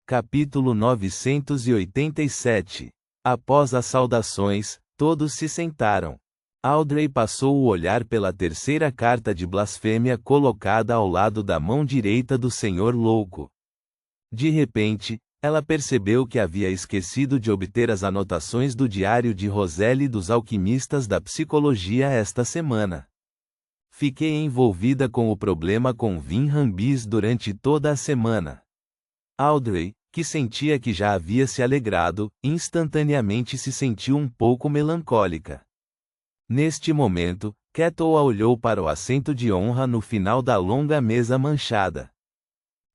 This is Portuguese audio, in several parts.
Capítulo 987. Após as saudações, todos se sentaram. Audrey passou o olhar pela terceira carta de blasfêmia colocada ao lado da mão direita do Senhor Louco. De repente, ela percebeu que havia esquecido de obter as anotações do diário de Roselle dos alquimistas da psicologia esta semana. Fiquei envolvida com o problema com Vin Rambis durante toda a semana. Audrey, que sentia que já havia se alegrado, instantaneamente se sentiu um pouco melancólica. Neste momento, Catoa olhou para o assento de honra no final da longa mesa manchada.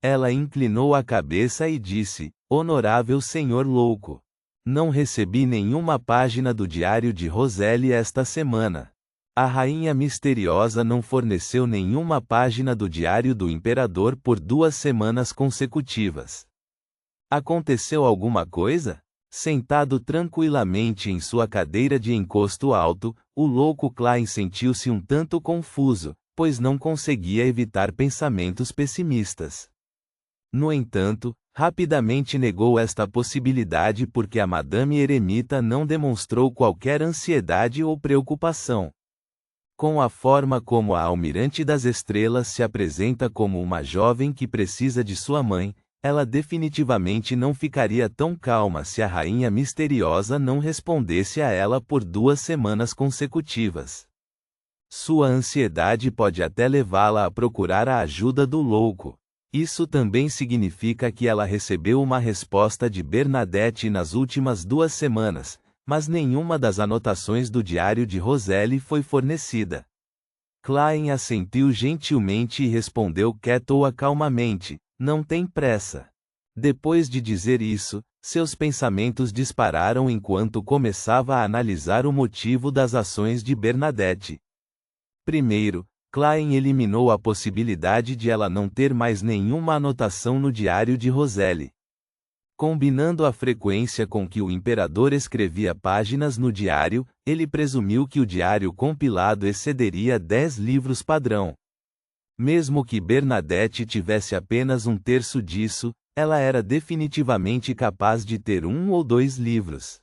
Ela inclinou a cabeça e disse: "Honorável Senhor Louco, não recebi nenhuma página do diário de Roselle esta semana. A Rainha Misteriosa não forneceu nenhuma página do diário do Imperador por 2 semanas consecutivas. Aconteceu alguma coisa?" Sentado tranquilamente em sua cadeira de encosto alto, o louco Klein sentiu-se um tanto confuso, pois não conseguia evitar pensamentos pessimistas. No entanto, rapidamente negou esta possibilidade porque a Madame Eremita não demonstrou qualquer ansiedade ou preocupação. Com a forma como a Almirante das Estrelas se apresenta como uma jovem que precisa de sua mãe, ela definitivamente não ficaria tão calma se a Rainha Misteriosa não respondesse a ela por 2 semanas consecutivas. Sua ansiedade pode até levá-la a procurar a ajuda do louco. Isso também significa que ela recebeu uma resposta de Bernadette nas últimas 2 semanas, mas nenhuma das anotações do diário de Roselle foi fornecida. Klein assentiu gentilmente e respondeu Catoa calmamente: "Não tem pressa." Depois de dizer isso, seus pensamentos dispararam enquanto começava a analisar o motivo das ações de Bernadette. Primeiro, Klein eliminou a possibilidade de ela não ter mais nenhuma anotação no diário de Roselle. Combinando a frequência com que o Imperador escrevia páginas no diário, ele presumiu que o diário compilado excederia 10 livros padrão. Mesmo que Bernadette tivesse apenas 1/3 disso, ela era definitivamente capaz de ter 1 ou 2 livros.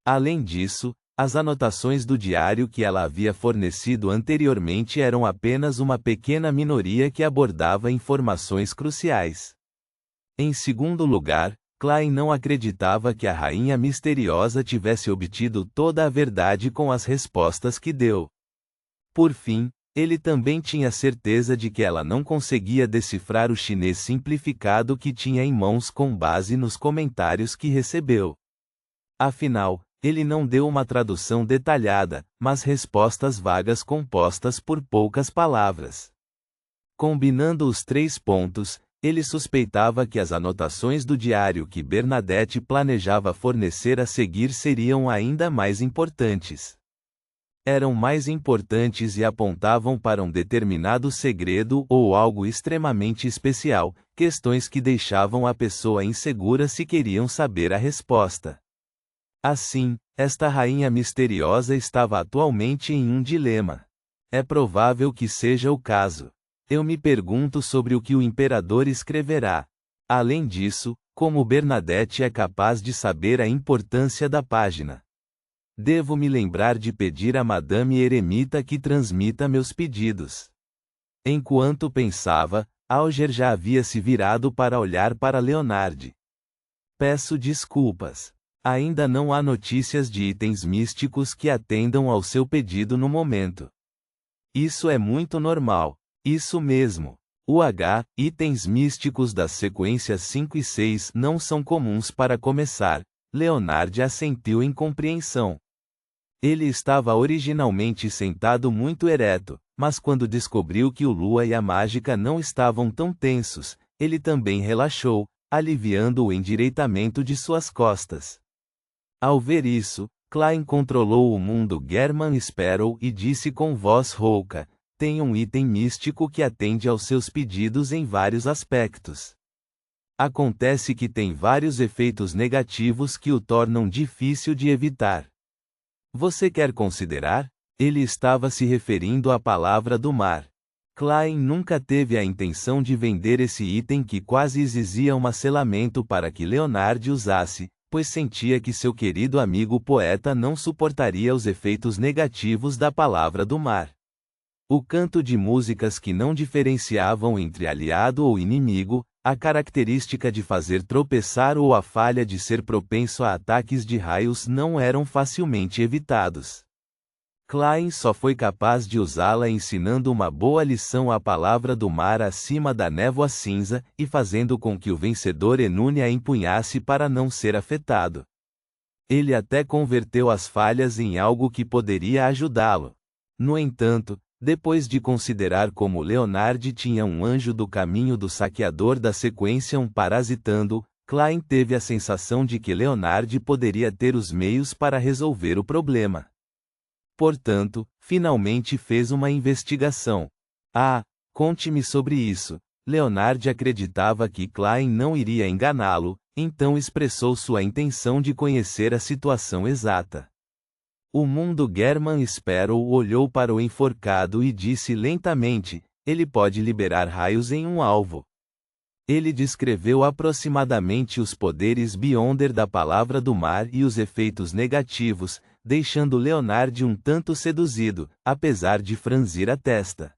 Além disso, as anotações do diário que ela havia fornecido anteriormente eram apenas uma pequena minoria que abordava informações cruciais. Em segundo lugar, Klein não acreditava que a Rainha Misteriosa tivesse obtido toda a verdade com as respostas que deu. Por fim, ele também tinha certeza de que ela não conseguia decifrar o chinês simplificado que tinha em mãos com base nos comentários que recebeu. Afinal, ele não deu uma tradução detalhada, mas respostas vagas compostas por poucas palavras. Combinando os 3 pontos, ele suspeitava que as anotações do diário que Bernadette planejava fornecer a seguir seriam ainda mais importantes. Eram mais importantes e apontavam para um determinado segredo ou algo extremamente especial, questões que deixavam a pessoa insegura se queriam saber a resposta. Assim, esta Rainha Misteriosa estava atualmente em um dilema. É provável que seja o caso. Eu me pergunto sobre o que o Imperador escreverá. Além disso, como Bernadette é capaz de saber a importância da página? Devo me lembrar de pedir a Madame Eremita que transmita meus pedidos. Enquanto pensava, Auger já havia se virado para olhar para Leonard. "Peço desculpas. Ainda não há notícias de itens místicos que atendam ao seu pedido no momento." "Isso é muito normal." "Isso mesmo. Itens místicos das sequências 5 e 6 não são comuns para começar." Leonard assentiu em compreensão. Ele estava originalmente sentado muito ereto, mas quando descobriu que o Lua e a Mágica não estavam tão tensos, ele também relaxou, aliviando o endireitamento de suas costas. Ao ver isso, Klein controlou o mundo German Sparrow e disse com voz rouca: "Tem um item místico que atende aos seus pedidos em vários aspectos. Acontece que tem vários efeitos negativos que o tornam difícil de evitar. Você quer considerar?" Ele estava se referindo à palavra do mar. Klein nunca teve a intenção de vender esse item que quase exigia um selamento para que Leonard usasse, pois sentia que seu querido amigo poeta não suportaria os efeitos negativos da palavra do mar. O canto de músicas que não diferenciavam entre aliado ou inimigo, a característica de fazer tropeçar ou a falha de ser propenso a ataques de raios não eram facilmente evitados. Klein só foi capaz de usá-la ensinando uma boa lição à palavra do mar acima da névoa cinza e fazendo com que o vencedor Enune a empunhasse para não ser afetado. Ele até converteu as falhas em algo que poderia ajudá-lo. No entanto, depois de considerar como Leonard tinha um anjo do caminho do saqueador da sequência parasitando, Klein teve a sensação de que Leonard poderia ter os meios para resolver o problema. Portanto, finalmente fez uma investigação. Conte-me sobre isso. Leonard acreditava que Klein não iria enganá-lo, então expressou sua intenção de conhecer a situação exata. O mundo German Sparrow olhou para o enforcado e disse lentamente: ele pode liberar raios em um alvo. Ele descreveu aproximadamente os poderes Beyonder da palavra do mar e os efeitos negativos, deixando Leonard um tanto seduzido, apesar de franzir a testa.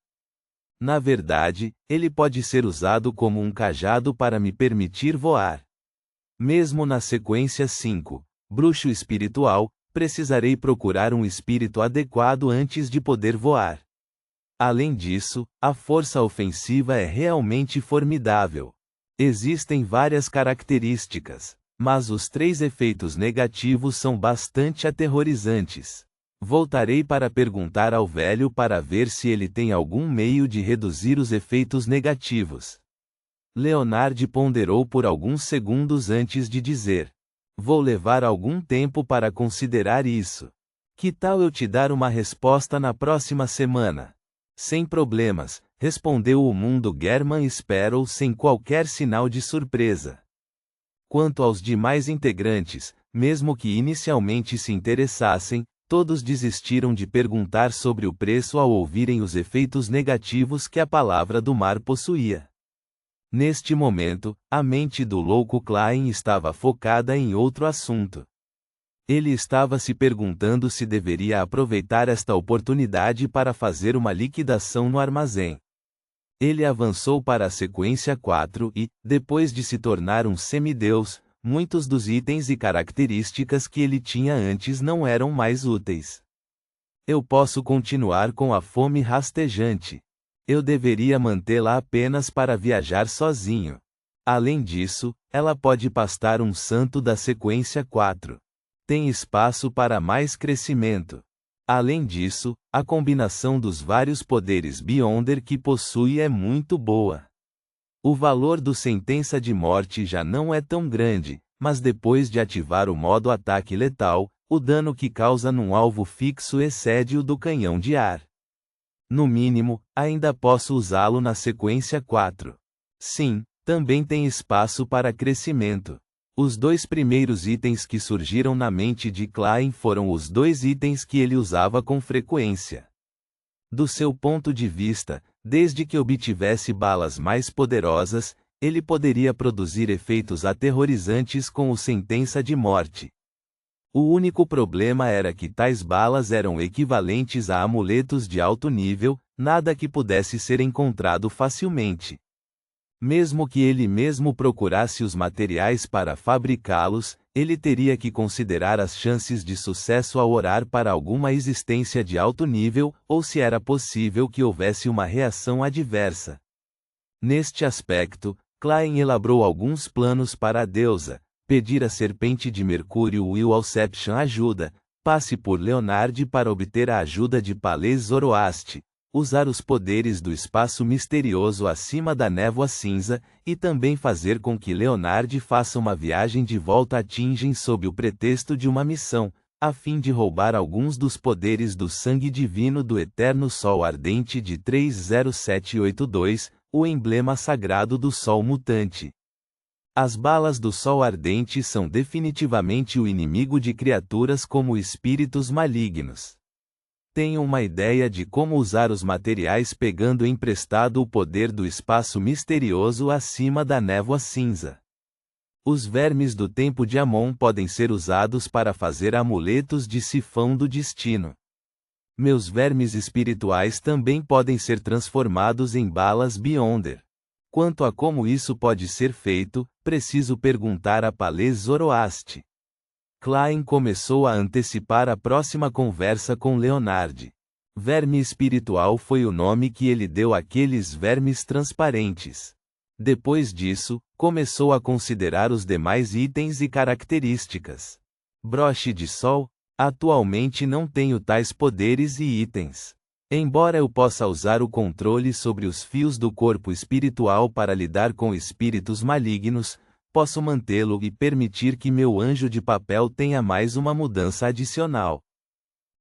Na verdade, ele pode ser usado como um cajado para me permitir voar. Mesmo na sequência 5, bruxo espiritual, precisarei procurar um espírito adequado antes de poder voar. Além disso, a força ofensiva é realmente formidável. Existem várias características, mas os 3 efeitos negativos são bastante aterrorizantes. Voltarei para perguntar ao velho para ver se ele tem algum meio de reduzir os efeitos negativos. Leonard ponderou por alguns segundos antes de dizer: vou levar algum tempo para considerar isso. Que tal eu te dar uma resposta na próxima semana? Sem problemas, respondeu o mundo German Sparrow sem qualquer sinal de surpresa. Quanto aos demais integrantes, mesmo que inicialmente se interessassem, todos desistiram de perguntar sobre o preço ao ouvirem os efeitos negativos que a palavra do mar possuía. Neste momento, a mente do louco Klein estava focada em outro assunto. Ele estava se perguntando se deveria aproveitar esta oportunidade para fazer uma liquidação no armazém. Ele avançou para a sequência 4 e, depois de se tornar um semideus, muitos dos itens e características que ele tinha antes não eram mais úteis. Eu posso continuar com a fome rastejante. Eu deveria mantê-la apenas para viajar sozinho. Além disso, ela pode pastar um santo da sequência 4. Tem espaço para mais crescimento. Além disso, a combinação dos vários poderes Beyonder que possui é muito boa. O valor do sentença de morte já não é tão grande, mas depois de ativar o modo ataque letal, o dano que causa num alvo fixo excede o do canhão de ar. No mínimo, ainda posso usá-lo na sequência 4. Sim, também tem espaço para crescimento. Os 2 primeiros itens que surgiram na mente de Klein foram os 2 itens que ele usava com frequência. Do seu ponto de vista, desde que obtivesse balas mais poderosas, ele poderia produzir efeitos aterrorizantes com o sentença de morte. O único problema era que tais balas eram equivalentes a amuletos de alto nível, nada que pudesse ser encontrado facilmente. Mesmo que ele mesmo procurasse os materiais para fabricá-los, ele teria que considerar as chances de sucesso ao orar para alguma existência de alto nível, ou se era possível que houvesse uma reação adversa. Neste aspecto, Klein elaborou alguns planos para a deusa: pedir à serpente de Mercúrio Will Alception ajuda, passe por Leonard para obter a ajuda de Palais Zoroaste, usar os poderes do espaço misterioso acima da névoa cinza, e também fazer com que Leonard faça uma viagem de volta a Tingen sob o pretexto de uma missão, a fim de roubar alguns dos poderes do sangue divino do eterno Sol Ardente de 30782, o emblema sagrado do Sol Mutante. As balas do Sol Ardente são definitivamente o inimigo de criaturas como espíritos malignos. Tenho uma ideia de como usar os materiais pegando emprestado o poder do espaço misterioso acima da névoa cinza. Os vermes do tempo de Amon podem ser usados para fazer amuletos de sifão do destino. Meus vermes espirituais também podem ser transformados em balas Beyonder. Quanto a como isso pode ser feito, preciso perguntar a Palez Zoroaste. Klein começou a antecipar a próxima conversa com Leonard. Verme espiritual foi o nome que ele deu àqueles vermes transparentes. Depois disso, começou a considerar os demais itens e características. Broche de sol? Atualmente não tenho tais poderes e itens. Embora eu possa usar o controle sobre os fios do corpo espiritual para lidar com espíritos malignos, posso mantê-lo e permitir que meu anjo de papel tenha mais uma mudança adicional.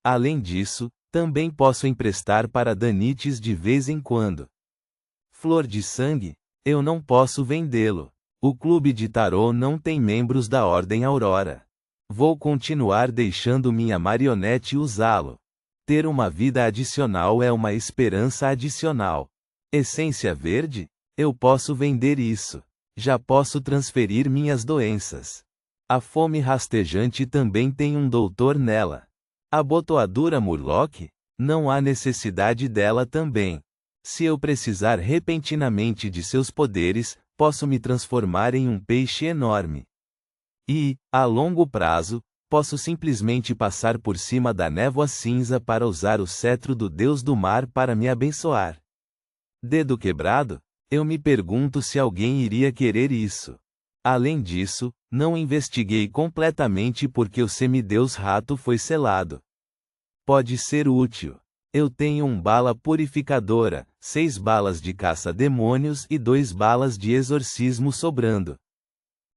Além disso, também posso emprestar para danites de vez em quando. Flor de sangue? Eu não posso vendê-lo. O clube de tarô não tem membros da Ordem Aurora. Vou continuar deixando minha marionete usá-lo. Ter uma vida adicional é uma esperança adicional. Essência verde? Eu posso vender isso. Já posso transferir minhas doenças. A fome rastejante também tem um doutor nela. Abotoadura Murloc? Não há necessidade dela também. Se eu precisar repentinamente de seus poderes, posso me transformar em um peixe enorme. E, a longo prazo, posso simplesmente passar por cima da névoa cinza para usar o cetro do Deus do Mar para me abençoar. Dedo quebrado? Eu me pergunto se alguém iria querer isso. Além disso, não investiguei completamente porque o semideus rato foi selado. Pode ser útil. Eu tenho bala purificadora, 6 balas de caça-demônios e 2 balas de exorcismo sobrando.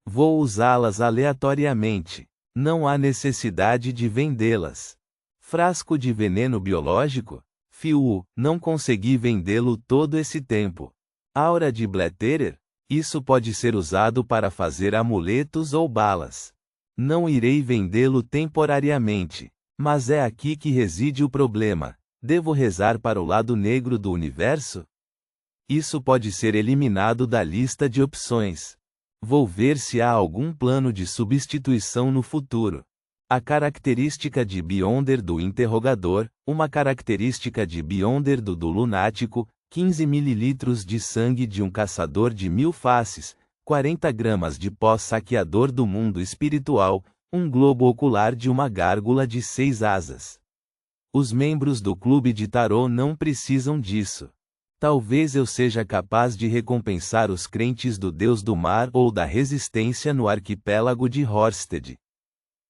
Vou usá-las aleatoriamente. Não há necessidade de vendê-las. Frasco de veneno biológico? Fiu, não consegui vendê-lo todo esse tempo. Aura de Blätterer? Isso pode ser usado para fazer amuletos ou balas. Não irei vendê-lo temporariamente. Mas é aqui que reside o problema. Devo rezar para o lado negro do universo? Isso pode ser eliminado da lista de opções. Vou ver se há algum plano de substituição no futuro. A característica de Beyonder do interrogador, uma característica de Beyonder do lunático, 15 ml de sangue de um caçador de 1000 faces, 40 gramas de pó saqueador do mundo espiritual, um globo ocular de uma gárgula de 6 asas. Os membros do clube de tarô não precisam disso. Talvez eu seja capaz de recompensar os crentes do Deus do Mar ou da Resistência no arquipélago de Horsted.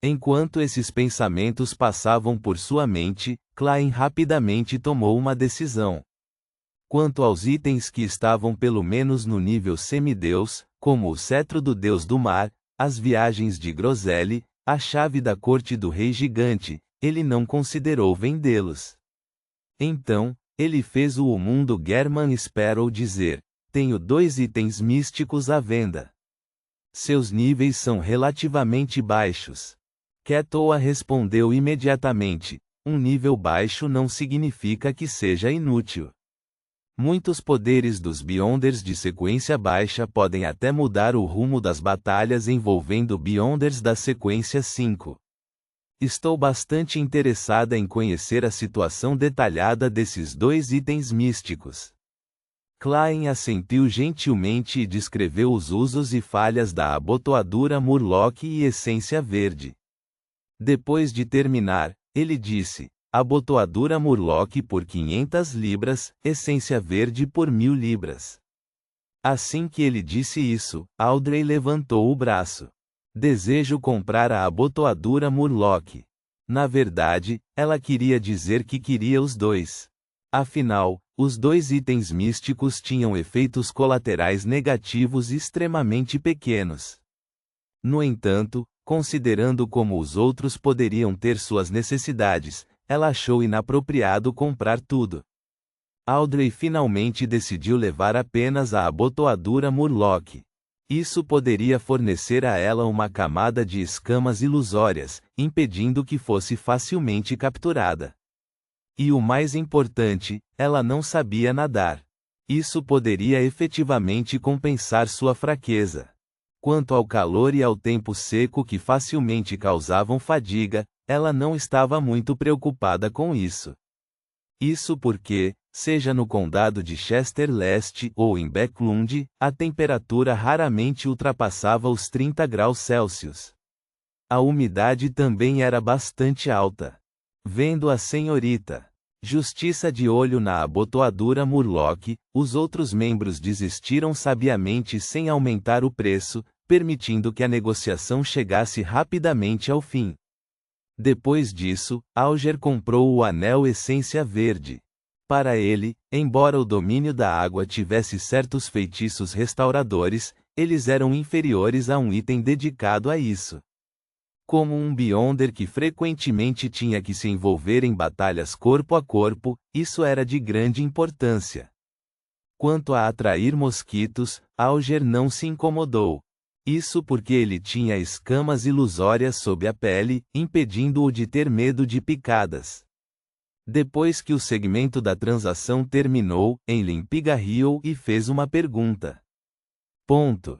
Enquanto esses pensamentos passavam por sua mente, Klein rapidamente tomou uma decisão. Quanto aos itens que estavam pelo menos no nível semideus, como o cetro do Deus do Mar, as viagens de Groselli, a chave da corte do Rei Gigante, ele não considerou vendê-los. Então, ele fez o mundo German Sparrow dizer: tenho 2 itens místicos à venda. Seus níveis são relativamente baixos. Ketoa respondeu imediatamente: um nível baixo não significa que seja inútil. Muitos poderes dos Beyonders de sequência baixa podem até mudar o rumo das batalhas envolvendo Beyonders da sequência 5. Estou bastante interessada em conhecer a situação detalhada desses 2 itens místicos. Klein assentiu gentilmente e descreveu os usos e falhas da abotoadura Murloc e essência verde. Depois de terminar, ele disse: abotoadura Murloc por 500 libras, essência verde por 1000 libras. Assim que ele disse isso, Audrey levantou o braço. Desejo comprar a abotoadura Murloc. Na verdade, ela queria dizer que queria os 2. Afinal, os 2 itens místicos tinham efeitos colaterais negativos extremamente pequenos. No entanto, considerando como os outros poderiam ter suas necessidades, ela achou inapropriado comprar tudo. Audrey finalmente decidiu levar apenas a abotoadura Murloc. Isso poderia fornecer a ela uma camada de escamas ilusórias, impedindo que fosse facilmente capturada. E o mais importante, ela não sabia nadar. Isso poderia efetivamente compensar sua fraqueza. Quanto ao calor e ao tempo seco que facilmente causavam fadiga, ela não estava muito preocupada com isso. Isso porque, seja no condado de Chester Leste ou em Backlund, a temperatura raramente ultrapassava os 30 graus Celsius. A umidade também era bastante alta. Vendo a senhorita Justiça de olho na abotoadura Murlock, os outros membros desistiram sabiamente sem aumentar o preço, permitindo que a negociação chegasse rapidamente ao fim. Depois disso, Alger comprou o anel Essência Verde. Para ele, embora o domínio da água tivesse certos feitiços restauradores, eles eram inferiores a um item dedicado a isso. Como um Beyonder que frequentemente tinha que se envolver em batalhas corpo a corpo, isso era de grande importância. Quanto a atrair mosquitos, Alger não se incomodou. Isso porque ele tinha escamas ilusórias sob a pele, impedindo-o de ter medo de picadas. Depois que o segmento da transação terminou, Enlin pigarreou e fez uma pergunta. Ponto.